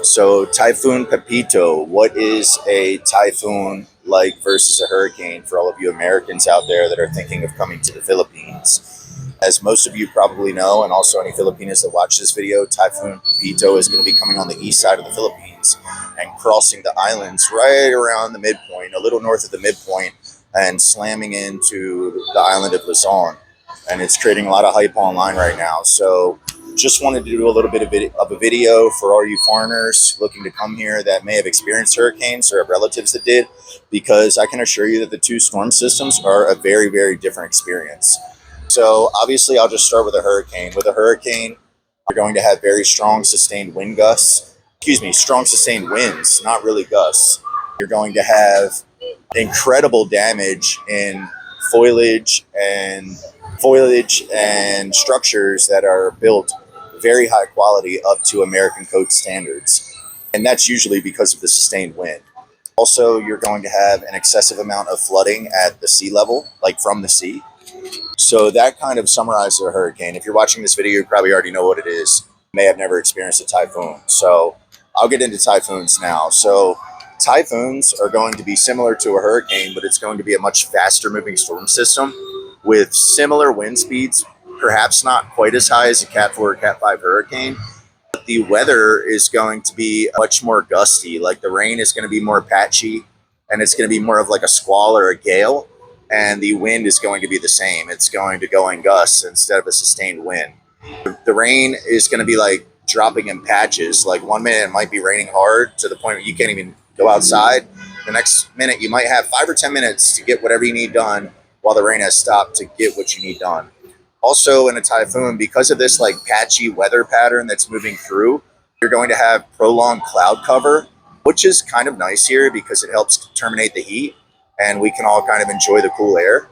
So Typhoon Pepito, what is a typhoon like versus a hurricane for all of you Americans out there that are thinking of coming to the Philippines? As most of you probably know, and also any Filipinos that watch this video, Typhoon Pepito is going to be coming on the east side of the Philippines and crossing the islands right around the midpoint, a little north of the midpoint, and slamming into the island of Luzon. And it's creating a lot of hype online right now. So just wanted to do a little bit of a video for all you foreigners looking to come here that may have experienced hurricanes or have relatives that did, because I can assure you that the two storm systems are a very, very different experience. So obviously I'll just start with a hurricane. With a hurricane, you're going to have very strong sustained wind gusts, strong sustained winds, not really gusts. You're going to have incredible damage in foliage and structures that are built very high quality up to American code standards. And that's usually because of the sustained wind. Also, you're going to have an excessive amount of flooding at the sea level, like from the sea. So that kind of summarizes a hurricane. If you're watching this video, you probably already know what it is. You may have never experienced a typhoon. So I'll get into typhoons now. So typhoons are going to be similar to a hurricane, but it's going to be a much faster moving storm system with similar wind speeds, perhaps not quite as high as a Cat 4 or Cat 5 hurricane. But the weather is going to be much more gusty. Like the rain is going to be more patchy, and it's going to be more of like a squall or a gale. And the wind is going to be the same. It's going to go in gusts instead of a sustained wind. The rain is going to be like dropping in patches. Like 1 minute it might be raining hard to the point where you can't even go outside. The next minute you might have 5 or 10 minutes to get whatever you need done while the rain has stopped to get what you need done. Also in a typhoon, because of this like patchy weather pattern that's moving through, you're going to have prolonged cloud cover, which is kind of nice here because it helps terminate the heat and we can all kind of enjoy the cool air.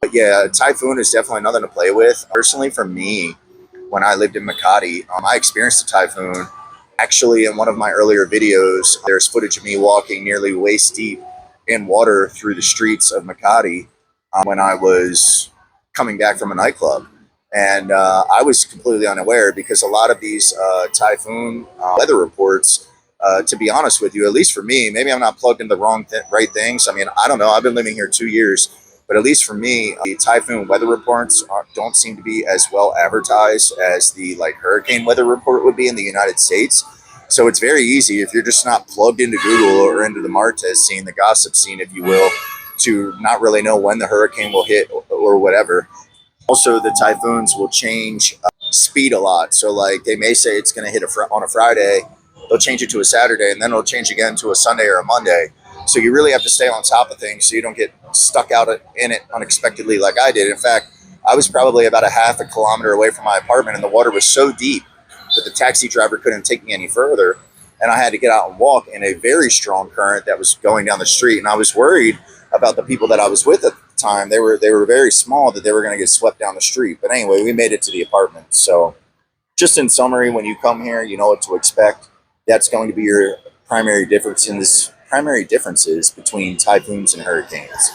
But yeah, a typhoon is definitely nothing to play with. Personally, for me, when I lived in Makati, I experienced a typhoon. Actually, in one of my earlier videos, there's footage of me walking nearly waist deep in water through the streets of Makati when I was coming back from a nightclub. And I was completely unaware because a lot of these typhoon weather reports, to be honest with you, at least for me, maybe I'm not plugged into the right things. I mean, I don't know. I've been living here 2 years, but at least for me, the typhoon weather reports don't seem to be as well advertised as the like hurricane weather report would be in the United States. So it's very easy if you're just not plugged into Google or into the Martez scene, the gossip scene, if you will, to not really know when the hurricane will hit or whatever. Also, the typhoons will change speed a lot. So like they may say it's going to hit on a Friday, they'll change it to a Saturday, and then it'll change again to a Sunday or a Monday. So you really have to stay on top of things so you don't get stuck out in it unexpectedly like I did. In fact, I was probably about a half a kilometer away from my apartment, and the water was so deep that the taxi driver couldn't take me any further. And I had to get out and walk in a very strong current that was going down the street. And I was worried about the people that I was with at the time. They were very small, that they were going to get swept down the street. But anyway, we made it to the apartment. So just in summary, when you come here, you know what to expect. That's going to be your primary differences between typhoons and hurricanes.